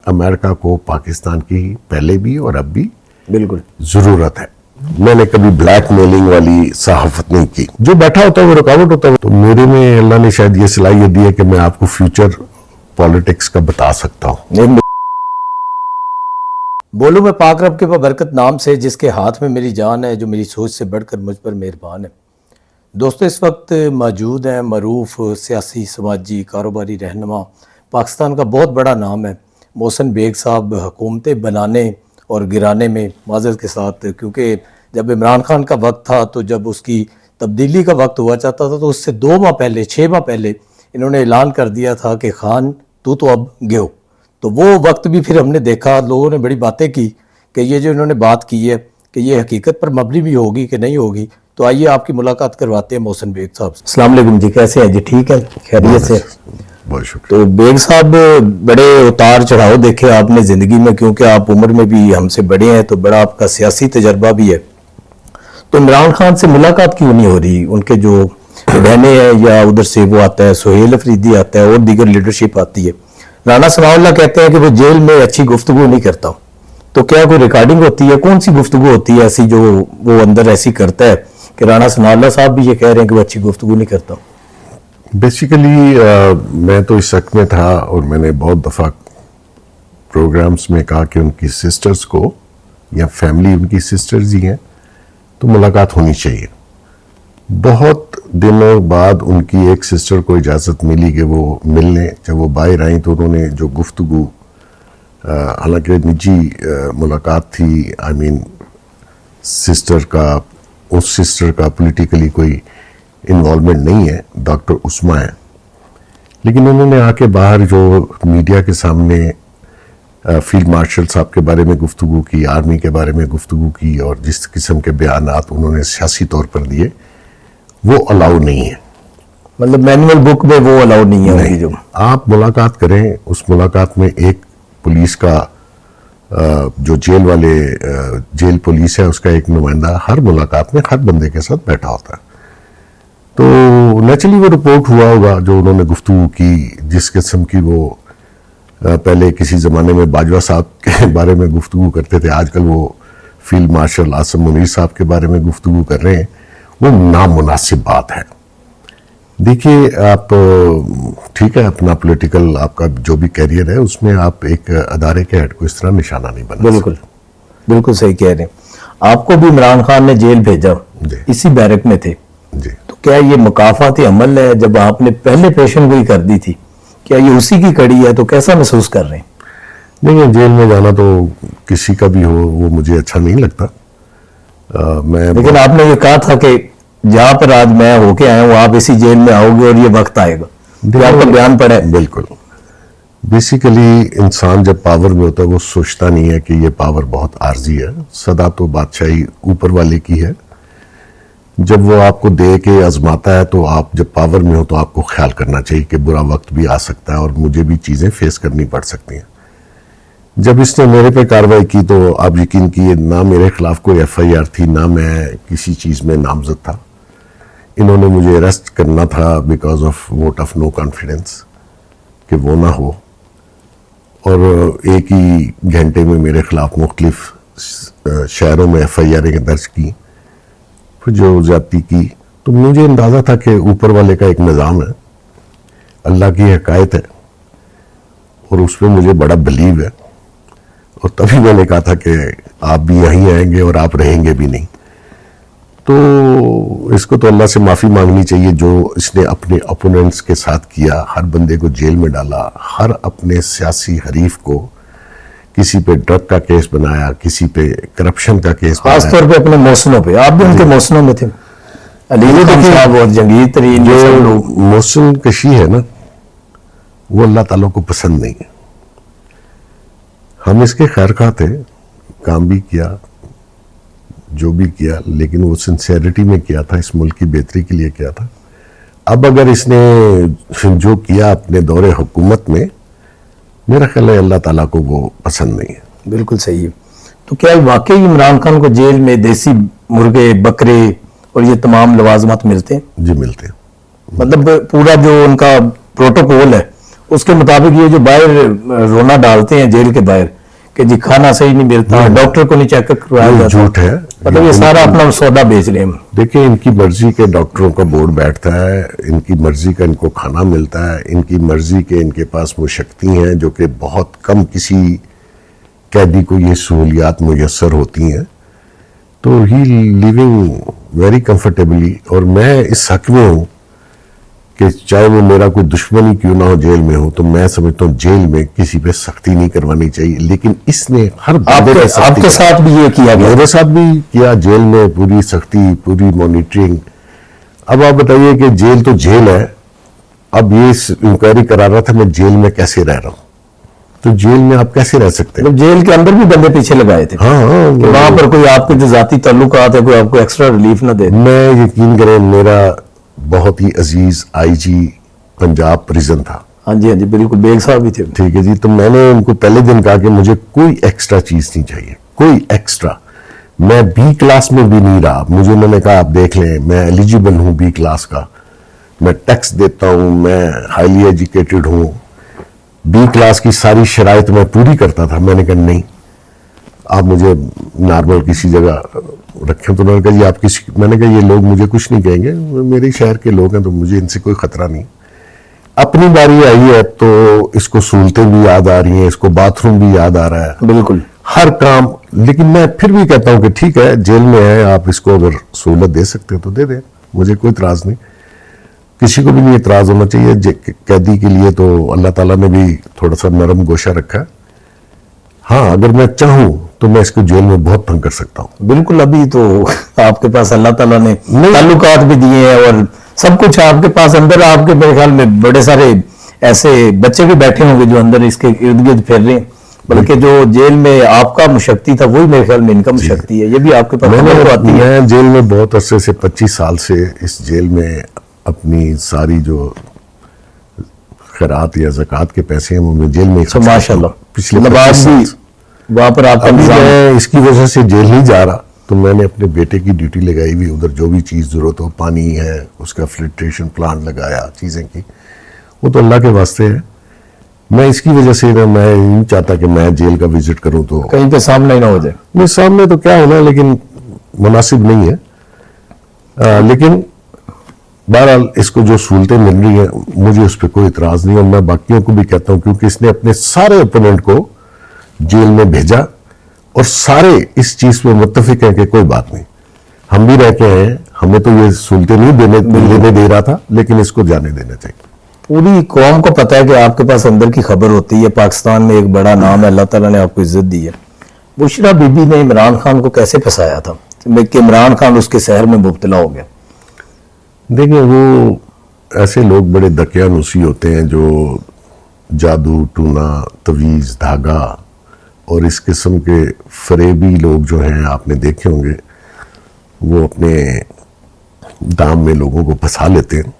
America को पाकिस्तान की पहले भी और अब भी बिल्कुल जरूरत है। मैंने कभी ब्लैकमेलिंग वाली सहाफत नहीं की। जो बैठा होता है वो रुकावट होता है। तो मेरे में अल्लाह ने शायद ये सलाहियत दी है कि मैं आपको फ्यूचर पॉलिटिक्स का बता सकता हूँ। बोलूं मैं पाक रब के बरकत नाम से जिसके हाथ में मेरी जान है, जो मेरी सोच से बढ़कर मुझ पर मेहरबान है। दोस्तों, इस वक्त मौजूद हैं मरूफ सियासी, समाजी, कारोबारी रहनुमा, पाकिस्तान का बहुत बड़ा नाम है मोहसिन बेग साहब। हुकूमतें बनाने और गिराने में माज़रत के साथ, क्योंकि जब इमरान खान का वक्त था तो जब उसकी तब्दीली का वक्त हुआ चाहता था तो उससे 2 माह पहले, 6 माह पहले इन्होंने ऐलान कर दिया था कि खान तू तो अब गयो। तो वो वक्त भी फिर हमने देखा, लोगों ने बड़ी बातें की कि ये जो इन्होंने बात की है कि ये हकीकत पर मबनी भी होगी कि नहीं होगी। तो आइए आपकी मुलाकात करवाते हैं मोहसिन बेग साहब से। अस्सलाम वालेकुम जी, कैसे हैं जी? ठीक है, खैरियत से? बहुत शुक्रिया। तो बेग साहब, बड़े उतार चढ़ाव देखे आपने ज़िंदगी में, क्योंकि आप उम्र में भी हमसे बड़े हैं तो बड़ा आपका सियासी तजर्बा भी है। तो इमरान खान से मुलाकात क्यों नहीं हो रही? उनके जो बहने हैं या उधर से वो आता है, सुहेल अफरीदी आता है और दीगर लीडरशिप आती है। राना सनाउल्लाह कहते हैं कि वो जेल में अच्छी गुफ्तगू नहीं करता। तो क्या कोई रिकॉर्डिंग होती है? कौन सी गुफ्तगू होती है ऐसी जो वो अंदर ऐसी करता है कि राना सनाउल्लाह साहब भी ये कह रहे हैं कि वो अच्छी गुफ्तगू नहीं करता? बेसिकली मैं तो इस हक में था और मैंने बहुत दफ़ा प्रोग्राम्स में कहा कि उनकी सिस्टर्स को, या फैमिली उनकी सिस्टर्स ही हैं, तो मुलाकात होनी चाहिए। बहुत दिनों बाद उनकी एक सिस्टर को इजाज़त मिली कि वो मिलने, जब वो बाहर आई तो उन्होंने जो गुफ्तगू, हालांकि निजी मुलाकात थी, आई मीन सिस्टर का, उस सिस्टर का पॉलिटिकली कोई इन्वॉल्वमेंट नहीं है, डॉक्टर उस्मा है, लेकिन उन्होंने आके बाहर जो मीडिया के सामने फील्ड मार्शल साहब के बारे में गुफ्तगू की, आर्मी के बारे में गुफ्तगू की, और जिस किस्म के बयानात उन्होंने सियासी तौर पर दिए वो अलाउ नहीं है। मतलब मैनुअल बुक में वो अलाउ नहीं है? नहीं। जो आप मुलाकात करें, उस मुलाकात में एक पुलिस का, जो जेल वाले, जेल पुलिस है उसका एक नुमाइंदा हर मुलाकात में हर बंदे के साथ बैठा होता है। तो नेचुरली वो रिपोर्ट हुआ होगा जो उन्होंने गुफ्तगू की, जिस किस्म की वो पहले किसी ज़माने में बाजवा साहब के बारे में गुफ्तगू करते थे, आजकल वो फील्ड मार्शल आसिम मुनीर साहब के बारे में गुफ्तगू कर रहे हैं, वो नामुनासिब बात है। देखिए आप, ठीक है, अपना पॉलिटिकल आपका जो भी कैरियर है उसमें आप एक अदारे के हेड को इस तरह निशाना नहीं बना। बिल्कुल बिल्कुल सही कह रहे हैं। आपको भी इमरान खान ने जेल भेजा, इसी बैरक में थे जी। तो क्या ये मुकाफाती अमल है? जब आपने पहले पेशन गोई कर दी थी, क्या ये उसी की कड़ी है? तो कैसा महसूस कर रहे हैं? नहीं, जेल में जाना तो किसी का भी हो वो मुझे अच्छा नहीं लगता। लेकिन आपने ये कहा था कि जहां पर आज मैं होके आया हूं आप इसी जेल में आओगे और ये वक्त आएगा, तो आपका बयान पड़ा है। बिल्कुल। बेसिकली इंसान जब पावर में होता है वो सोचता नहीं है कि ये पावर बहुत आर्जी है। सदा तो बादशाही ऊपर वाले की है। जब वो आपको दे के आजमाता है तो आप जब पावर में हो तो आपको ख्याल करना चाहिए कि बुरा वक्त भी आ सकता है और मुझे भी चीज़ें फेस करनी पड़ सकती हैं। जब इसने मेरे पे कार्रवाई की तो आप यकीन कीजिए, ना मेरे खिलाफ कोई FIR थी, ना मैं किसी चीज़ में नामजद था। इन्होंने मुझे अरेस्ट करना था because of vote of no confidence, कि वो ना हो, और एक ही घंटे में मेरे खिलाफ मुख्तलिफ शहरों में FIR दर्ज की, फिर जो ज्यादती की। तो मुझे अंदाज़ा था कि ऊपर वाले का एक निज़ाम है, अल्लाह की हकायत है, और उस पर मुझे बड़ा बिलीव है। और तभी मैंने कहा था कि आप भी यहीं आएंगे और आप रहेंगे भी नहीं। तो इसको तो अल्लाह से माफ़ी मांगनी चाहिए जो इसने अपने ओपोनेंट्स के साथ किया, हर बंदे को जेल में डाला, हर अपने सियासी हरीफ को किसी पे ड्रग का केस बनाया, किसी पे करप्शन का केस बनाया। खास तौर पे अपने मौसनों पे, आप भी उनके मौसनों में थे, अली खान साहब और जंगीर तरीन। जो मौसम कशी है ना, वो अल्लाह ताला को पसंद नहीं है। हम इसके खैर खा थे, काम भी किया, जो भी किया, लेकिन वो सिंसेरिटी में किया था, इस मुल्क की बेहतरी के लिए किया था। अब अगर इसने जो किया अपने दौरे हुकूमत में, मेरा ख्याल है अल्लाह ताला को वो पसंद नहीं है। बिल्कुल सही है। तो क्या वाकई इमरान खान को जेल में देसी मुर्गे, बकरे और ये तमाम लवाजमात मिलते हैं? जी मिलते हैं। मतलब पूरा जो उनका प्रोटोकॉल है उसके मुताबिक ये जो बाहर रोना डालते हैं जेल के बाहर कि जी खाना सही नहीं मिलता, डॉक्टर को नहीं चेकअप करवाया ये जाता, झूठ है। मतलब ये सारा अपना सौदा बेच रहे हैं। देखिए, इनकी मर्जी के डॉक्टरों का बोर्ड बैठता है, इनकी मर्जी का इनको खाना मिलता है, इनकी मर्जी के इनके पास वो शक्ति हैं जो कि बहुत कम किसी कैदी को ये सहूलियात मुयस्सर होती हैं। तो ही लिविंग वेरी कंफर्टेबली, और मैं इस हक में हूं कि चाहे वो मेरा कोई दुश्मन ही क्यों ना हो, जेल में हो, तो मैं समझता हूँ जेल में किसी पे सख्ती नहीं करवानी चाहिए। लेकिन इसने हर बंदे पे सख्ती आपके की। साथ भी ये किया गया? मेरे साथ भी किया, जेल में पूरी सख्ती, पूरी मॉनिटरिंग। अब आप बताइए कि जेल तो जेल है। अब ये इंक्वायरी करा रहा था मैं जेल में कैसे रह रहा हूं, तो जेल में आप कैसे रह सकते हैं? मतलब जेल के अंदर भी बंदे पीछे लगाए थे? हाँ, वहां पर कोई आपके जो जाती ताल्लुकात है, कोई आपको एक्स्ट्रा रिलीफ ना दे? मैं यकीन करें, मेरा बहुत ही अजीज आईजी पंजाब प्रिजन था। हाँ जी, हाँ जी, बिल्कुल, बेग साहब भी थे। ठीक है जी। तो मैंने उनको पहले दिन कहा कि मुझे कोई एक्स्ट्रा चीज नहीं चाहिए, कोई एक्स्ट्रा। मैं बी क्लास में भी नहीं रहा। मुझे उन्होंने कहा आप देख लें, मैं एलिजिबल हूं बी क्लास का, मैं टैक्स देता हूं, मैं हाईली एजुकेटेड हूं, बी क्लास की सारी शराइत मैं पूरी करता था। मैंने कहा नहीं, आप मुझे नॉर्मल किसी जगह रखें। तो उन्होंने कहा जी आप किसी, मैंने कहा ये लोग मुझे कुछ नहीं कहेंगे, मेरे शहर के लोग हैं, तो मुझे इनसे कोई खतरा नहीं। अपनी बारी आई है तो इसको सहूलतें भी याद आ रही हैं, इसको बाथरूम भी याद आ रहा है, बिल्कुल हर काम। लेकिन मैं फिर भी कहता हूं कि ठीक है, जेल में है, आप इसको अगर सहूलत दे सकते हैं तो दे दें, मुझे कोई इतराज नहीं। किसी को भी नहीं इतराज होना चाहिए। कैदी के लिए तो अल्लाह ताला ने भी थोड़ा सा नरम गोशा रखा है। हाँ, अगर मैं चाहूं तो मैं इसको जेल में बहुत तंग कर सकता हूं। बिल्कुल। अभी तो आपके पास अल्लाह ताला ने ताल्लुकात भी दिए हैं और सब कुछ है आपके पास। अंदर आपके मेरे ख्याल में बड़े सारे ऐसे बच्चे भी बैठे होंगे जो अंदर इसके इर्द गिर्द फिर रहे हैं, बल्कि जो जेल में आपका मुशक्ति था वही मेरे ख्याल में इनका मुशक्ति है। ये भी आपके पास खबर तो आती है। मैं जेल में बहुत अरसे से 25 साल से इस जेल में अपनी सारी जो खैरात या ज़कात के पैसे हैं वो मैं जेल में तो माशाल्लाह पिछले नवाज 25 साल भी से। वहां पर आपका अभी निजाम मैं इसकी वजह से जेल नहीं जा रहा, तो मैंने अपने बेटे की ड्यूटी लगाई हुई, उधर जो भी चीज़ जरूरत हो, पानी है, उसका फिल्ट्रेशन प्लांट लगाया, चीज़ें की, वो तो अल्लाह के वास्ते है। मैं इसकी वजह से ना, मैं नहीं चाहता कि मैं जेल का विजिट करूं तो कहीं पे सामने ही ना हो जाए। मेरे सामने तो क्या होना, लेकिन मुनासिब नहीं है। लेकिन बहरहाल इसको जो सहूलतें मिल रही हैं मुझे उस पर कोई इतराज नहीं, और मैं बाकियों को भी कहता हूं, क्योंकि इसने अपने सारे ओपोनेंट को जेल में भेजा और सारे इस चीज पे मुत्तफिक हैं कि कोई बात नहीं, हम भी रह के आए हैं, हमें तो ये सहूलतें नहीं लेने दे रहा था, लेकिन इसको जाने देना चाहिए। पूरी कौम को पता है कि आपके पास अंदर की खबर होती है। पाकिस्तान में एक बड़ा नाम है, अल्लाह ताला ने आपको इज्जत दी है। बुशरा बीबी ने इमरान खान को कैसे फंसाया था कि इमरान खान उसके शहर में मुब्तला हो गया? देखिए, वो ऐसे लोग बड़े दकियानूसी होते हैं जो जादू टूना तवीज़ धागा और इस किस्म के फरेबी लोग जो हैं, आपने देखे होंगे, वो अपने दाम में लोगों को फंसा लेते हैं।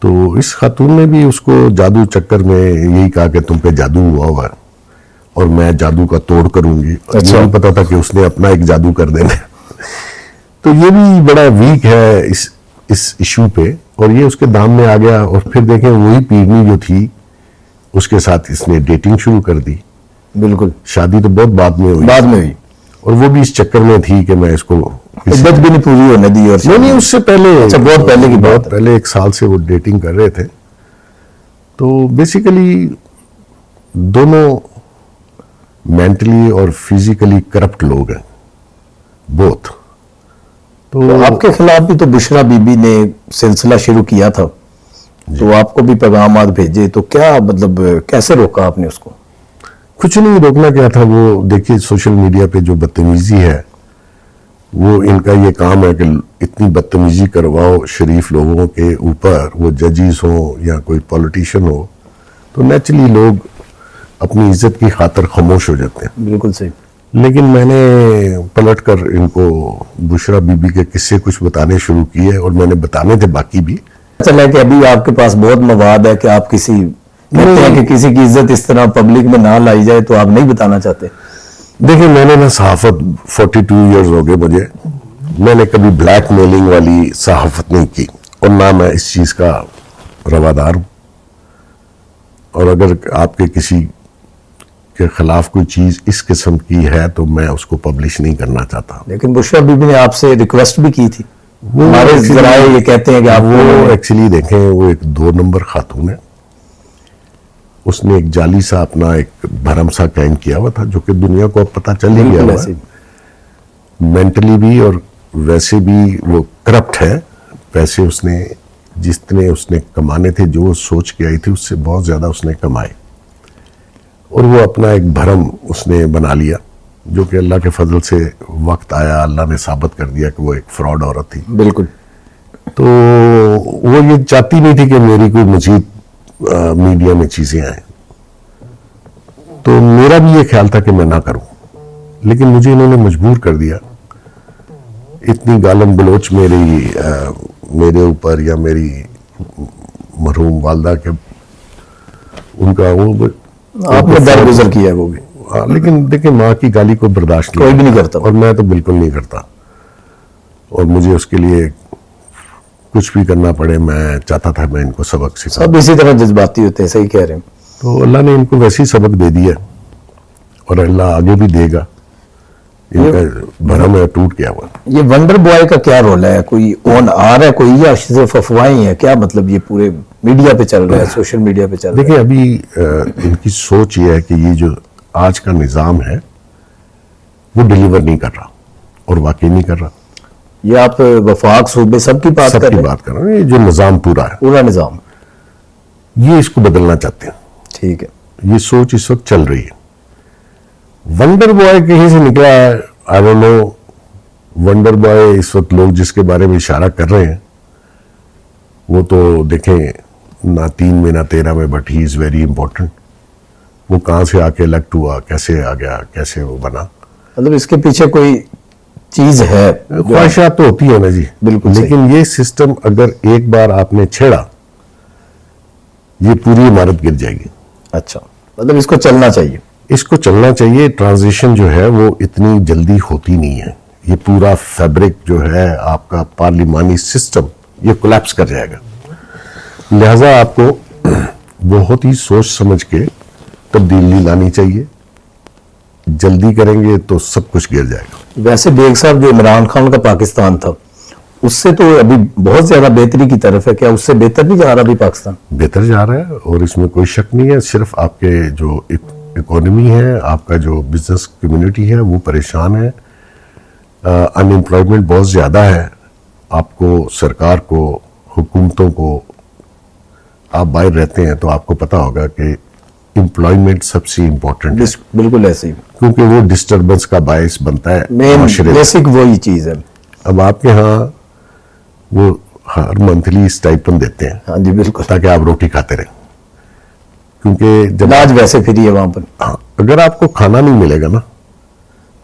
तो इस खातून ने भी उसको जादू चक्कर में यही कहा कि तुम पे जादू हुआ है और मैं जादू का तोड़ करूंगी। अच्छा। नहीं पता था कि उसने अपना एक जादू कर देना। तो ये भी बड़ा वीक है इस इशू पे, और ये उसके दाम में आ गया। और फिर देखें, वही पीरनी जो थी उसके साथ इसने डेटिंग शुरू कर दी। बिल्कुल। शादी तो बहुत बाद में हुई, और वो भी इस चक्कर में थी कि मैं इसको इज्जत भी नहीं पूरी होने दी। और नहीं, उससे पहले, अच्छा, बहुत पहले की बात, बहुत पहले 1 साल से वो डेटिंग कर रहे थे। तो बेसिकली दोनों मेंटली और फिजिकली करप्ट लोग हैं, बोथ। तो आपके खिलाफ भी तो बुशरा बीबी ने सिलसिला शुरू किया था, तो आपको भी पैगाम भेजे, तो क्या मतलब कैसे रोका आपने उसको? कुछ नहीं, रोकना क्या था। वो देखिए, सोशल मीडिया पे जो बदतमीजी है, वो इनका ये काम है कि इतनी बदतमीजी करवाओ शरीफ लोगों के ऊपर, वो जजेस हो या कोई पॉलिटिशियन हो, तो नेचुरली लोग अपनी इज्जत की खातर खामोश हो जाते हैं। बिल्कुल सही। लेकिन मैंने पलट कर इनको बुशरा बीबी के किस्से कुछ बताने शुरू किए, और मैंने बताने थे बाकी भी। चला कि अभी आपके पास बहुत मवाद है कि आप कहते हैं कि किसी की इज्जत इस तरह पब्लिक में ना लाई जाए, तो आप नहीं बताना चाहते? देखिए, मैंने ना सहाफत 42 इयर्स हो गए मुझे, मैंने कभी ब्लैक मेलिंग वाली सहाफत नहीं की, और ना मैं इस चीज का रवादार हूं। और अगर आपके किसी के खिलाफ कोई चीज इस किस्म की है तो मैं उसको पब्लिश नहीं करना चाहता। लेकिन बुशरा बीबी ने आपसे रिक्वेस्ट भी की थी, वो हमारे actually- जराए ये कहते हैं कि आप वो एक्चुअली देखें, वो एक 2 नंबर खातून है। उसने एक जाली सा अपना एक भरम सा कायम किया हुआ था, जो कि दुनिया को अब पता चल ही गया बिल्कुल हुआ ऐसे है। ही। मेंटली भी और वैसे भी वो करप्ट है। पैसे उसने जितने उसने कमाने थे, जो वो सोच के आई थी, उससे बहुत ज्यादा उसने कमाए, और वो अपना एक भरम उसने बना लिया, जो कि अल्लाह के फजल से वक्त आया, अल्लाह ने साबित कर दिया कि वो एक फ्रॉड औरत थी। बिल्कुल। तो वो ये चाहती नहीं थी कि मेरी कोई मजीद मीडिया में चीजें आए। तो मेरा भी ये ख्याल था कि मैं ना करूं, लेकिन मुझे इन्होंने मजबूर कर दिया। इतनी गालम गलोच मेरे ऊपर या मेरी मरहूम वालदा के, उनका वो आपने दरगुजर किया है वो भी, हाँ, लेकिन देखिए माँ की गाली को बर्दाश्त कोई भी नहीं करता। और मैं तो बिल्कुल नहीं करता, और मुझे उसके लिए कुछ भी करना पड़े, मैं चाहता था मैं इनको सबक सिखाऊं। सब इसी तरह जज्बाती होते हैं, सही कह रहे हैं। तो अल्लाह ने इनको वैसे ही सबक दे दिया, और अल्लाह आगे भी देगा। इनका भरम है टूट गया हुआ। ये वंडर बॉय का क्या रोल है? कोई ऑन आ रहा है कोई, या सिर्फ अफवाहें हैं? क्या मतलब ये पूरे मीडिया पे चल रहा है, सोशल मीडिया पे चल रहा है? देखिए अभी इनकी सोच ये है कि ये जो आज का निज़ाम है वो डिलीवर नहीं कर रहा, और वाकई नहीं कर रहा। ये आप वफाक सूबे सबकी बात कर सबकी रहे हैं? बात कर रहा हूँ। ये जो निज़ाम पूरा है, पूरा निजाम, ये इसको बदलना चाहते हैं। ठीक है। ये सोच इस वक्त चल रही है। वंडर बॉय कहीं से निकला है, I don't know. Wonder boy इस वक्त लोग जिसके बारे में इशारा कर रहे हैं, वो तो देखें ना 3 में ना 13 में, but he is very important. वो कहाँ से आके इलेक्ट हुआ, कैसे आ गया, कैसे वो बना, मतलब इसके पीछे कोई चीज है। ख्वाहिशात तो होती है ना जी, बिल्कुल सही। लेकिन ये सिस्टम अगर एक बार आपने छेड़ा, ये पूरी इमारत गिर जाएगी। अच्छा, मतलब इसको चलना चाहिए। इसको चलना चाहिए। ट्रांजिशन जो है वो इतनी जल्दी होती नहीं है। ये पूरा फैब्रिक जो है आपका पार्लिमानी सिस्टम, ये कोलैप्स कर जाएगा। लिहाजा आपको बहुत ही सोच समझ के तब्दीली लानी चाहिए। जल्दी करेंगे तो सब कुछ गिर जाएगा। वैसे बेग साहब, जो इमरान खान का पाकिस्तान था, उससे तो अभी बहुत ज्यादा बेहतरी की तरफ है। क्या उससे बेहतर नहीं जा रहा अभी पाकिस्तान? बेहतर जा रहा है, और इसमें कोई शक नहीं है। सिर्फ आपके जो इकोनॉमी है, आपका जो बिजनेस कम्युनिटी है, वो परेशान है। अनएम्प्लॉयमेंट बहुत ज़्यादा है। आपको, सरकार को, हुकूमतों को, आप बाहर रहते हैं तो आपको पता होगा कि एम्प्लॉयमेंट सबसे इम्पोर्टेंट है, बिल्कुल ऐसे ही। क्योंकि वो डिस्टर्बेंस का बायस बनता है मेन माशरे में। बेसिक वही चीज है। अब आपके यहाँ वो हर मंथली स्टाइपेंड देते हैं हाँ जी, बिल्कुल। ताकि आप रोटी खाते रहें, क्योंकि जब इलाज वैसे फ्री है वहां पर। हाँ, अगर आपको खाना नहीं मिलेगा ना,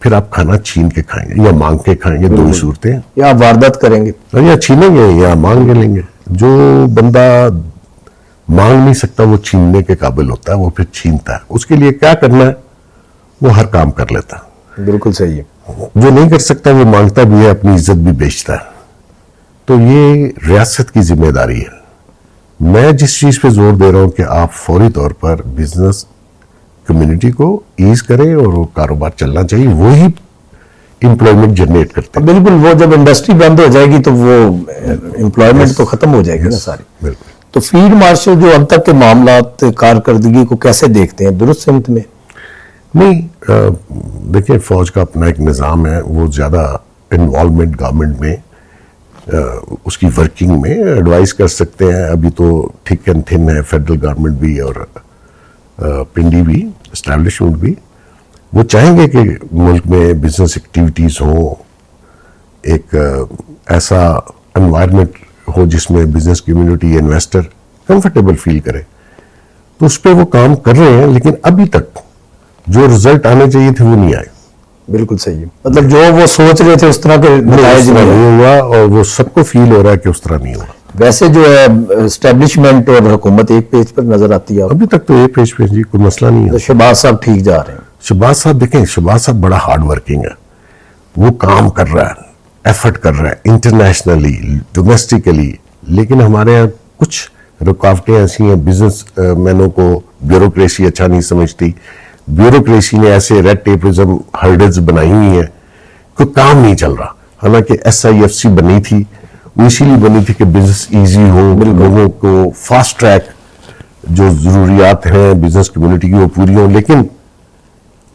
फिर आप खाना छीन के खाएंगे या मांग के खाएंगे, दो ही सूरतें हैं। या आप वारदात करेंगे। या छीनेंगे या मांग के लेंगे। जो बंदा मांग नहीं सकता वो छीनने के काबिल होता है, वो फिर छीनता है। उसके लिए क्या करना है, वो हर काम कर लेता है। बिल्कुल सही है। जो नहीं कर सकता वो मांगता भी है, अपनी इज्जत भी बेचता है। तो ये रियासत की जिम्मेदारी है। मैं जिस चीज पे जोर दे रहा हूं कि आप फौरी तौर पर बिजनेस कम्युनिटी को ईज करें और वो कारोबार चलना चाहिए, वही एम्प्लॉयमेंट जनरेट करते हैं। बिल्कुल, वो जब इंडस्ट्री बंद हो जाएगी तो वो एम्प्लॉयमेंट तो खत्म हो जाएगी ना सारी। बिल्कुल। तो फील्ड मार्शल जो अब तक के मामलात, कारकर्दगी को कैसे देखते हैं? दुरुस्त सिमत में? नहीं, देखिए फौज का अपना एक निज़ाम है। वो ज़्यादा इन्वॉल्वमेंट गवर्नमेंट में, उसकी वर्किंग में एडवाइस कर सकते हैं। अभी तो थिक एंड थिन है फेडरल गवर्नमेंट भी और पिंडी भी, एस्टैब्लिशमेंट भी। वो चाहेंगे कि मुल्क में बिजनेस एक्टिविटीज़ हो, एक ऐसा एनवायरनमेंट हो जिसमें business community, investor comfortable feel करे। तो उस पर वो काम कर रहे हैं, लेकिन अभी तक जो रिजल्ट आने चाहिए थे वो नहीं आए। बिल्कुल सही है। मतलब जो वो सोच रहे थे उस तरह के नतीजे नहीं हुआ, और वो सबको फील हो रहा है कि उस तरह नहीं हुआ। वैसे जो है एस्टेब्लिशमेंट और हुकूमत एक पेज पर नजर आती है। अभी तक तो ये पेश जी कोई मसला नहीं तो है। शहबाज साहब ठीक जा रहे हैं। शहबाज साहब देखें, शहबाज साहब बड़ा हार्ड वर्किंग है। वो काम कर रहा है, एफर्ट कर रहा है, इंटरनेशनली, डोमेस्टिकली। लेकिन हमारे यहाँ कुछ रुकावटें ऐसी हैं, बिजनेस मैनों को ब्यूरोक्रेसी अच्छा नहीं समझती, ब्यूरोक्रेसी ने ऐसे रेड टेपिज्म हर्डल्स बनाई हुई हैं, कोई काम नहीं चल रहा। हालांकि SIFC बनी थी, वो इसीलिए बनी थी कि बिजनेस इजी हो, लोगों को फास्ट ट्रैक जो जरूरियात हैं बिजनेस कम्युनिटी की वो पूरी हो, लेकिन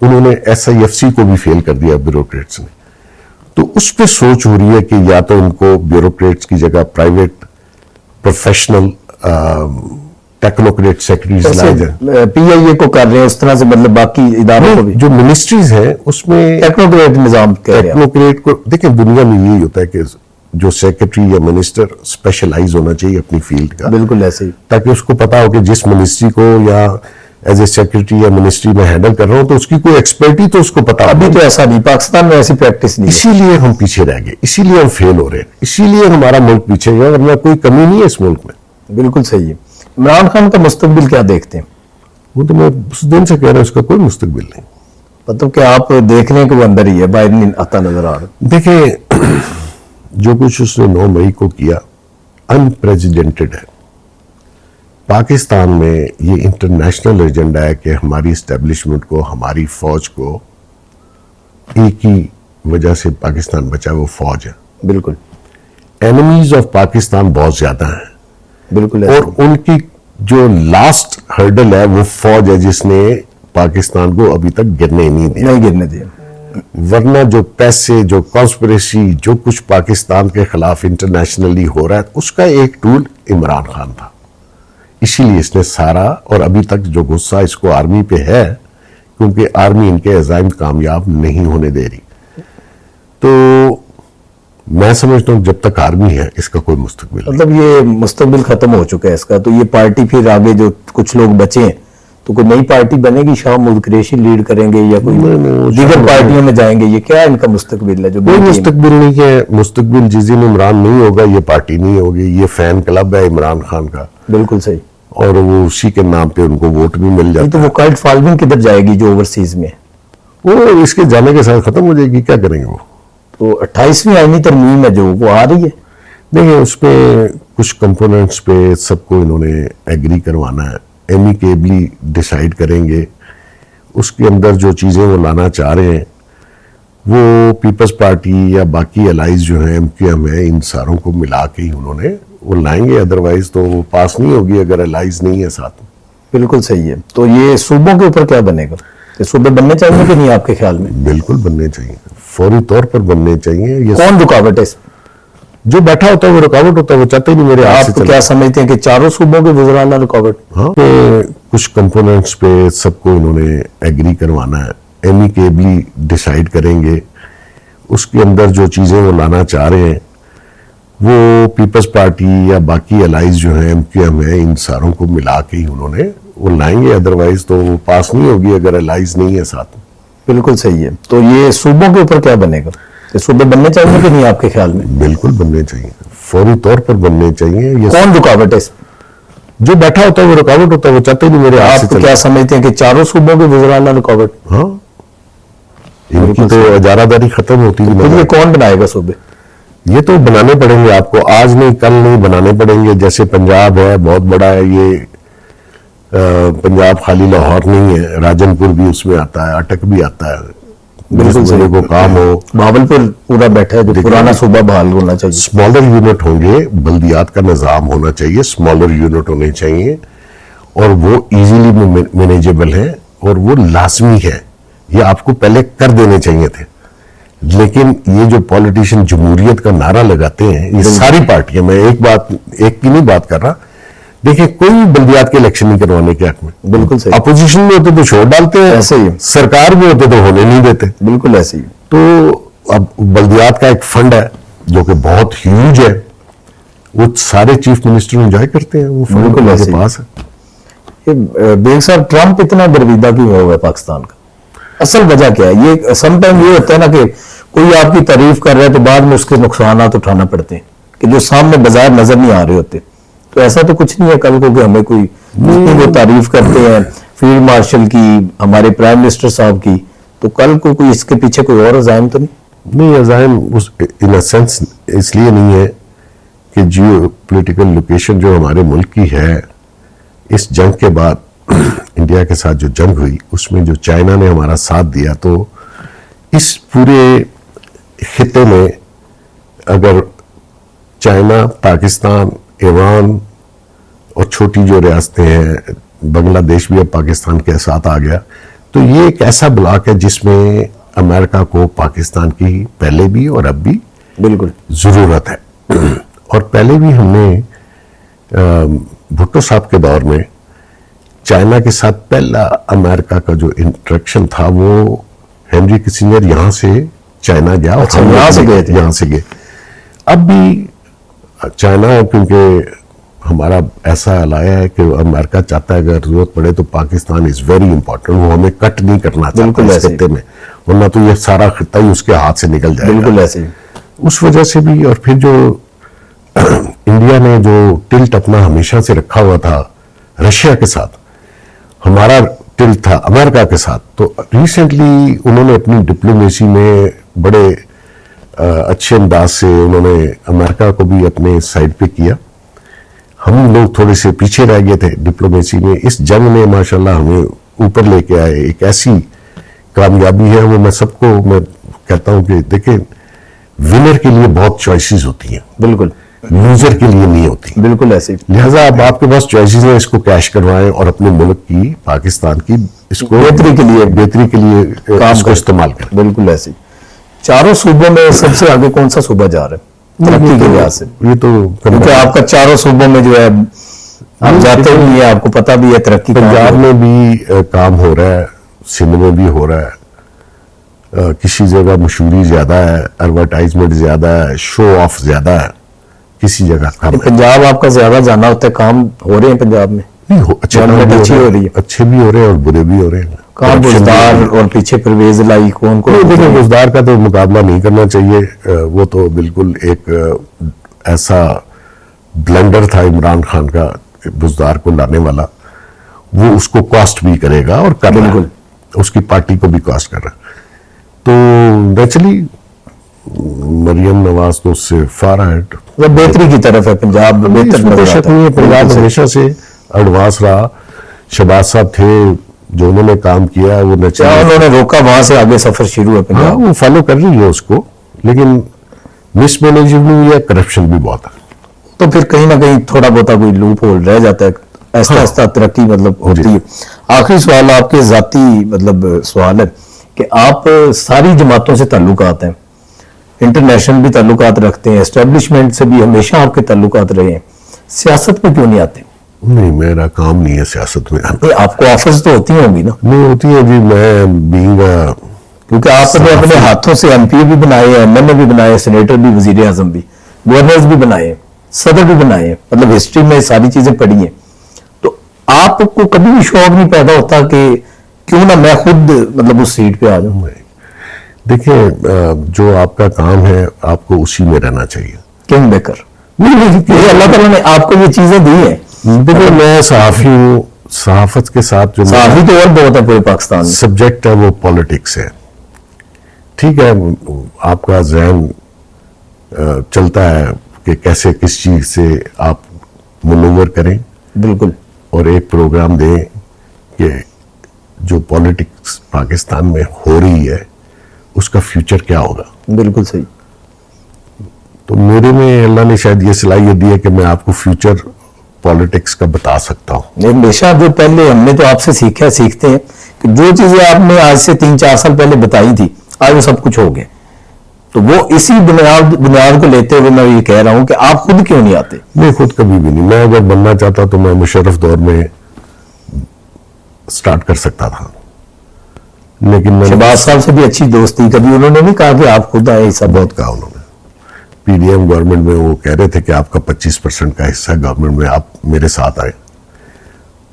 उन्होंने SIFC को भी फेल कर दिया ब्यूरोक्रेट्स ने। तो उस पर सोच हो रही है कि या तो उनको ब्यूरोक्रेट्स की जगह प्राइवेट प्रोफेशनल टेक्नोक्रेट सेक्रेटरीज लाए जाए। PIA को कर रहे हैं उस तरह से, मतलब बाकी इदारों को भी जो मिनिस्ट्रीज हैं उसमें टेक्नोक्रेट निजाम कह रहे हैं। टेक्नोक्रेट को देखिए, दुनिया में यही होता है कि जो सेक्रेटरी या मिनिस्टर स्पेशलाइज होना चाहिए अपनी फील्ड का, बिल्कुल ऐसे ही, ताकि उसको पता हो कि जिस मिनिस्ट्री को या एज ए सेक्रेटरी या मिनिस्ट्री में हैंडल कर रहा हूं तो उसकी कोई एक्सपर्टी तो उसको पता। अभी तो ऐसा नहीं, पाकिस्तान में ऐसी प्रैक्टिस नहीं है। इसीलिए हम पीछे रह गए, इसीलिए हम फेल हो रहे हैं, इसीलिए हमारा मुल्क पीछे गया, वरना कोई कमी नहीं है इस मुल्क में। बिल्कुल सही है। इमरान खान का मुस्तकबिल क्या देखते हैं? वो तो मैं उस दिन से कह रहा हूं, उसका कोई मुस्तकबिल नहीं। मतलब कि आप देख रहे हैं कि वो अंदर ही है, बाहर नहीं आता नजर आ रहा। देखिए, जो कुछ उसने 9 मई को किया अनप्रेसिडेंटेड है। पाकिस्तान में ये इंटरनेशनल एजेंडा है कि हमारी एस्टेब्लिशमेंट को, हमारी फौज को, एक ही वजह से पाकिस्तान बचा, वो फौज है। बिल्कुल, एनिमीज ऑफ पाकिस्तान बहुत ज्यादा हैं, बिल्कुल ऐसे और उनकी जो लास्ट हर्डल है वो फौज है, जिसने पाकिस्तान को अभी तक गिरने नहीं दिया। नहीं गिरने दिया। वरना जो पैसे, जो कॉन्स्पिरेसी, जो कुछ पाकिस्तान के खिलाफ इंटरनेशनली हो रहा है, उसका एक टूल इमरान खान था। इसीलिए इसने सारा, और अभी तक जो गुस्सा इसको आर्मी पे है, क्योंकि आर्मी इनके अज़ाइम कामयाब नहीं होने दे रही। तो मैं समझता हूं जब तक आर्मी है इसका कोई मुस्तकबिल नहीं। मतलब ये मुस्तकबिल खत्म हो चुका है इसका, तो ये पार्टी फिर आगे जो कुछ लोग बचे हैं तो कोई नई पार्टी बनेगी, शाह मुल्क कुरैशी लीड करेंगे या कोई दीगर पार्टियों में जाएंगे, ये क्या इनका मुस्तकबिल है? जो कोई मुस्तकबिल नहीं है। मुस्तकबिल जिस दिन इमरान नहीं होगा ये पार्टी नहीं होगी, ये फैन क्लब है इमरान खान का, बिल्कुल सही, और वो उसी के नाम पे उनको वोट भी मिल नहीं जाता तो है। वो कल्ट फॉलोइंग किधर जाएगी जो ओवरसीज में? वो इसके जाने के साथ खत्म हो जाएगी, क्या करेंगे वो? तो 28वीं आईनी तरमीम है जो वो आ रही है। देखिए, उसमें कुछ कंपोनेंट्स पे सबको इन्होंने एग्री करवाना है, एमिकेबली डिसाइड करेंगे। उसके अंदर जो चीज़ें वो लाना चाह रहे हैं वो पीपल्स पार्टी या बाकी अलाइज जो हैं MQM है, इन सारों को मिला के ही उन्होंने वो लाएंगे, अदरवाइज तो वो पास नहीं होगी अगर अलाइज नहीं है साथ में। बिल्कुल सही है। तो ये सूबों के ऊपर क्या बनेगा? ये सूबे बनने चाहिए कि नहीं आपके ख्याल में? बिल्कुल बनने चाहिए, फौरी तौर पर बनने चाहिए। ये कौन रुकावट है इसमें? जो बैठा होता है वो रुकावट होता है, वो चाहते ही नहीं मेरे हाथ से आप चले। क्या समझते हैं कि चारों सूबों के वज़राना रुकावट? हाँ, पे कुछ कंपोनेंट्स पे सबको इन्होंने एग्री करवाना है, एमिकेबली डिसाइड करेंगे। उसके अंदर जो चीज़ें वो लाना चाह रहे हैं वो पीपल्स पार्टी या बाकी अलाइज जो हैं MQM है, इन सारों को मिला के ही उन्होंने वो लाएंगे, अदरवाइज तो वो पास नहीं होगी अगर अलाइज नहीं है साथ में। बिल्कुल सही है। तो ये सूबों के ऊपर क्या बनेगा? ये सूबे बनने चाहिए कि नहीं आपके ख्याल में? बिल्कुल बनने चाहिए, फौरी तौर पर बनने चाहिए। ये कौन रुकावट है इसमें? जो बैठा होता है वो रुकावट होता है, वो चाहते ही नहीं मेरे हाथ से आप चले। क्या समझते हैं कि चारों सूबों के वज़राना रुकावट? हाँ, इनकी तो इजारादारी खत्म होती फिर ये है। कौन बनाएगा सूबे? ये तो बनाने पड़ेंगे आपको, आज नहीं कल नहीं बनाने पड़ेंगे। जैसे पंजाब है, बहुत बड़ा है ये। पंजाब खाली लाहौर नहीं है, राजनपुर भी उसमें आता है, अटक भी आता है। बिल्कुल जिस सही। बंदे को काम हो, भावलपुर पूरा बैठा है, जो देखिए, पुराना सूबा बहाल होना चाहिए। स्मॉलर यूनिट होंगे, बल्दियात का निज़ाम होना चाहिए, स्मॉलर यूनिट होने चाहिए, और वो इजीली मैनेजेबल है और वो लाजमी है। ये आपको पहले कर देने चाहिए थे, लेकिन ये जो पॉलिटिशियन जमहूरियत का नारा लगाते हैं, ये सारी पार्टियां, मैं एक की नहीं बात कर रहा। देखिए, कोई भी बल्दियात के इलेक्शन नहीं करवाने के हक में। बिल्कुल सही, अपोजिशन में होते तो छोड़ डालते हैं, ऐसे ही। सरकार में होते तो होने नहीं देते। बिल्कुल ऐसे ही। तो अब बल्दियात का एक फंड है जो कि बहुत ह्यूज है, वो सारे चीफ मिनिस्टर एंजॉय करते हैं, वो फंड बिल्कुल उनके ऐसे ही। पास है। ये बेग साहब, ट्रंप इतना गर्विदा क्यों हुआ है पाकिस्तान का? असल वजह क्या है? ये समटाइम ये होता है ना कि कोई आपकी तारीफ कर रहा है तो बाद में उसके नुकसानात उठाना पड़ते हैं कि जो सामने बाजार नजर नहीं आ रहे होते। तो ऐसा तो कुछ नहीं है कल को कि हमें कोई जितनी वो तारीफ करते हैं फील्ड मार्शल की, हमारे प्राइम मिनिस्टर साहब की, तो कल को कोई इसके पीछे कोई और अज़ाइम तो नहीं? नहीं, अज़ाइम उस इन सेंस इसलिए नहीं है कि जियो पॉलिटिकल लोकेशन जो हमारे मुल्क की है, इस जंग के बाद इंडिया के साथ जो जंग हुई उसमें जो चाइना ने हमारा साथ दिया, तो इस पूरे खिते में अगर चाइना, पाकिस्तान, ईरान और छोटी जो रियासतें हैं, बांग्लादेश भी अब पाकिस्तान के साथ आ गया, तो ये एक ऐसा ब्लॉक है जिसमें अमेरिका को पाकिस्तान की पहले भी और अब भी बिल्कुल जरूरत है। और पहले भी हमने भुट्टो साहब के दौर में चाइना के साथ पहला अमेरिका का जो इंटरेक्शन था वो हेनरी किसिंजर यहाँ से चाइना गया और हम यहाँ से गए थे। यहाँ से गए। अब भी चाइना, क्योंकि हमारा ऐसा लाया है कि अमेरिका चाहता है अगर जरूरत पड़े तो पाकिस्तान इज वेरी इंपॉर्टेंट, वो हमें कट नहीं करना चाहता बिल्कुल इस ऐसे। खित्ते में, वरना तो ये सारा खित्ता ही उसके हाथ से निकल जाएगा। बिल्कुल ऐसे ही। उस वजह से भी, और फिर जो इंडिया ने जो टिल्ट अपना हमेशा से रखा हुआ था रशिया के साथ, हमारा टिल्ट था अमेरिका के साथ, तो रिसेंटली उन्होंने अपनी डिप्लोमेसी में बड़े अच्छे अंदाज से उन्होंने अमेरिका को भी अपने साइड पे किया। हम लोग थोड़े से पीछे रह गए थे डिप्लोमेसी में। इस जंग ने माशाल्लाह हमें ऊपर लेके आए, एक ऐसी कामयाबी है वो मैं कहता हूं कि देखिए, विनर के लिए बहुत चॉइसेस होती हैं, बिल्कुल लूजर के लिए नहीं होती। बिल्कुल ऐसे ही। लिहाजा अब आपके पास चॉइसेस हैं, इसको कैश करवाएं और अपने मुल्क की, पाकिस्तान की, इसको बेहतरी के लिए काम इसको इस्तेमाल करें। बिल्कुल ऐसे ही। चारों सूबों में सबसे आगे कौन सा सूबा जा रहा है तरक्की के लिहाज से? ये तो क्योंकि आपका चारों सूबों में जो है आप जाते भी है, आपको पता भी है तरक्की कहाँ पंजाब पे है। में भी काम हो रहा है, सिंध में भी हो रहा है। किसी जगह मशहूरी ज्यादा है, एडवर्टाइजमेंट ज्यादा है, शो ऑफ ज्यादा है, किसी जगह कम है। पंजाब आपका ज्यादा जाना होता है, काम हो रहे हैं पंजाब में? नहीं अच्छे काम गवर्नमेंट भी अच्छी हो रही है। अच्छे भी हो रहे हैं और बुरे भी हो रहे हैं। कहाँ Corruption भी हो बुजदार रही है। और पीछे परवेज लाई कौन को? देखिए, बुजदार का तो मुकाबला नहीं करना चाहिए। वो तो बिल्कुल एक ऐसा ब्लंडर था इमरान खान का, बुजदार को लाने वाला। वो उसको कॉस्ट भी करेगा और कर रहा है, बिल्कुल। उसकी पार्टी को भी कॉस्ट कर रहा है। तो नेचुरली मरियम नवाज तो उससे फार हेड, वो बेहतरी की तरफ है पंजाब, बेहतर इसमें कोई नजर शक आता नहीं है। है। पंजाब हमेशा से एडवांस रहा। शहबाज साहब थे, जो उन्होंने काम किया है वो क्या नेचुरली, उन्होंने रोका, वहां से आगे सफर शुरू है हाँ, पंजाब। वो फॉलो कर रही है उसको, लेकिन मिसमैनेजमेंट भी है, करप्शन भी बहुत है। तो फिर कहीं ना कहीं थोड़ा बहुत कोई लूप होल रह जाता है, ऐसा हाँ। ऐसा तरक्की मतलब होती जी। है। आखिरी सवाल आपके जाती मतलब सवाल है कि आप सारी जमातों से ताल्लुकात हैं, इंटरनेशनल भी ताल्लुकात रखते हैं, एस्टेब्लिशमेंट से भी हमेशा आपके ताल्लुकात रहे हैं, सियासत में क्यों नहीं आते? नहीं, मेरा काम नहीं है सियासत में आना। ये आपको ऑफिस तो होती होंगी ना, नहीं होती है जी। मैं बीइंग क्योंकि आपने अपने हाथों से एमपी भी बनाए, एमएलए भी बनाए, सेनेटर भी, वजीर आजम भी, गवर्नर्स भी बनाए, सदर भी बनाए, मतलब हिस्ट्री में सारी चीजें पढ़ी हैं। तो आपको कभी भी शौक नहीं पैदा होता कि क्यों ना मैं खुद मतलब उस सीट पे आ जाऊं? देखिए, जो आपका काम है आपको उसी में रहना चाहिए। किंग मेकर, नहीं, ये अल्लाह ताला ने आपको ये चीजें दी हैं। देखिए, मैं सहाफी हूँ। सहाफत के साथ जो साफी तो और बहुत है पूरे पाकिस्तान में। सब्जेक्ट है वो पॉलिटिक्स है। ठीक है, आपका जहन चलता है कि कैसे किस चीज से आप मनूवर करें बिल्कुल और एक प्रोग्राम दें कि जो पॉलिटिक्स पाकिस्तान में हो रही है उसका फ्यूचर क्या होगा। बिल्कुल सही। तो मेरे में अल्लाह ने शायद ये सलाहियत दी है कि मैं आपको फ्यूचर पॉलिटिक्स का बता सकता हूँ। हमेशा जो पहले हमने तो आपसे सीखते हैं कि जो चीजें आपने आज से 3-4 साल पहले बताई थी आज वो सब कुछ हो गया। तो वो इसी बुनियाद को लेते हुए मैं ये कह रहा हूं कि आप खुद क्यों नहीं आते? मैं खुद कभी भी नहीं। मैं अगर बनना चाहता तो मैं मुशर्रफ दौर में स्टार्ट कर सकता था, लेकिन मैंने शहबाज साहब से भी अच्छी दोस्ती, कभी उन्होंने नहीं कहा कि आप खुद आए? सब बहुत कहा उन्होंने। पीडीएम गवर्नमेंट में वो कह रहे थे कि आपका 25% का हिस्सा गवर्नमेंट में, आप मेरे साथ आए।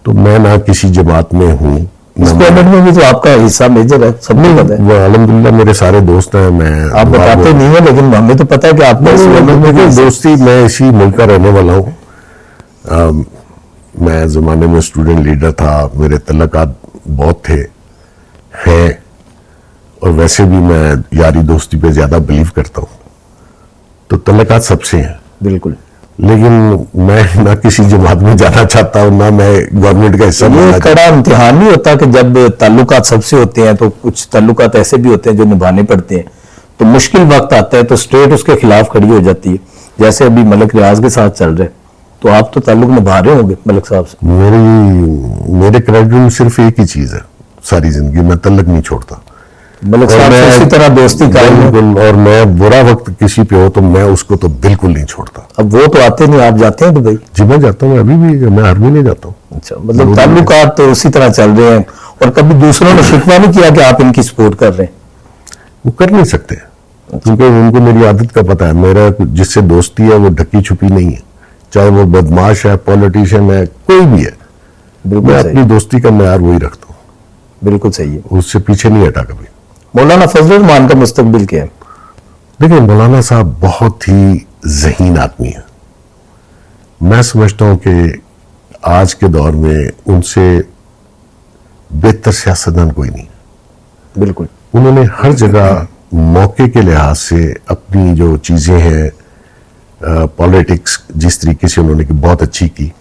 तो मैं ना किसी जमात में हूँ, इस गवर्नमेंट में भी तो आपका हिस्सा मेजर है, सबको पता है। वो अल्हम्दुलिल्लाह मेरे सारे दोस्त हैं। मैं आप बताते नहीं है, लेकिन हमें तो पता है कि आपका इस गवर्नमेंट में भी हिस्सा- दोस्ती, मैं इसी मुल्क का रहने वाला हूँ। मैं जमाने में स्टूडेंट लीडर था, मेरे तल्लुकात बहुत थे, हैं, और वैसे भी मैं यारी दोस्ती पे ज्यादा बिलीव करता हूँ। तो तल्लुकात सबसे हैं। बिल्कुल। लेकिन मैं ना किसी जमात में जाना चाहता हूँ, ना मैं गवर्नमेंट का हिस्सा ये बनना चाहता कड़ा इम्तिहान नहीं होता कि जब ताल्लुकात सबसे होते हैं तो कुछ ताल्लुकात ऐसे भी होते हैं जो निभाने पड़ते हैं, तो मुश्किल वक्त आता है तो स्टेट उसके खिलाफ खड़ी हो जाती है, जैसे अभी मलिक रियाज के साथ चल रहे। तो आप तो ताल्लुक निभा रहे होंगे मलिक साहब से। मेरे कैरेक्टर में सिर्फ एक ही चीज है सारी जिंदगी, मैं तल्लक नहीं छोड़ता। मलिक और साहब से मैं- इसी तरह दोस्ती कायम है। बिल्कुल, और मैं बुरा वक्त किसी पे हो तो मैं उसको तो बिल्कुल नहीं छोड़ता। अब वो तो आते नहीं, आप जाते हैं दुबई? जी मैं जाता हूँ, अभी भी मैं हर महीने जाता हूँ। अच्छा, मतलब ताल्लुकात तो उसी तरह चल रहे हैं, और कभी दूसरों ने शिकवा नहीं किया कि आप इनकी सपोर्ट कर रहे हैं? वो कर नहीं सकते क्योंकि उनको मेरी आदत का पता है। मेरा जिससे दोस्ती है वो ढकी छुपी नहीं है, चाहे वो बदमाश है, पॉलिटिशियन है, कोई भी है। बिल्कुल मैं सही, अपनी दोस्ती का मैयार वही रखता हूँ, बिल्कुल सही है। उससे पीछे नहीं हटा कभी। मौलाना फजल रहमान का मुस्तकबिल क्या है? देखिए, मौलाना साहब बहुत ही ज़हीन आदमी है। मैं समझता हूं कि आज के दौर में उनसे बेहतर सियासतदान कोई नहीं। बिल्कुल, उन्होंने हर जगह मौके के लिहाज से अपनी जो चीजें हैं, पॉलिटिक्स जिस तरीके से उन्होंने की बहुत अच्छी की।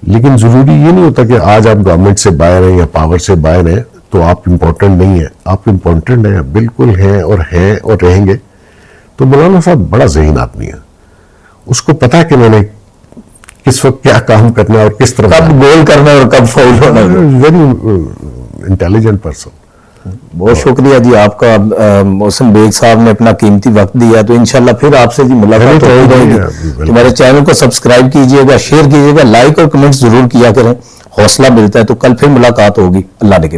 लेकिन जरूरी ये नहीं होता कि आज आप गवर्नमेंट से बाहर हैं या पावर से बाहर हैं तो आप इम्पोर्टेंट नहीं है। आप इम्पोर्टेंट हैं, बिल्कुल हैं और रहेंगे। तो मौलाना साहब बड़ा ज़हीन आदमी है, उसको पता है कि मैंने किस वक्त क्या काम करना है और किस तरफ कब गोल करना है और कब फाउल होना है। Very intelligent person. बहुत शुक्रिया जी आपका। मोहसिन बेग साहब ने अपना कीमती वक्त दिया, तो इंशाल्लाह फिर आपसे जी मुलाकात होती रहेगी। हमारे चैनल को सब्सक्राइब कीजिएगा, शेयर कीजिएगा, लाइक और कमेंट जरूर किया करें, हौसला मिलता है। तो कल फिर मुलाकात होगी। अल्लाह ने के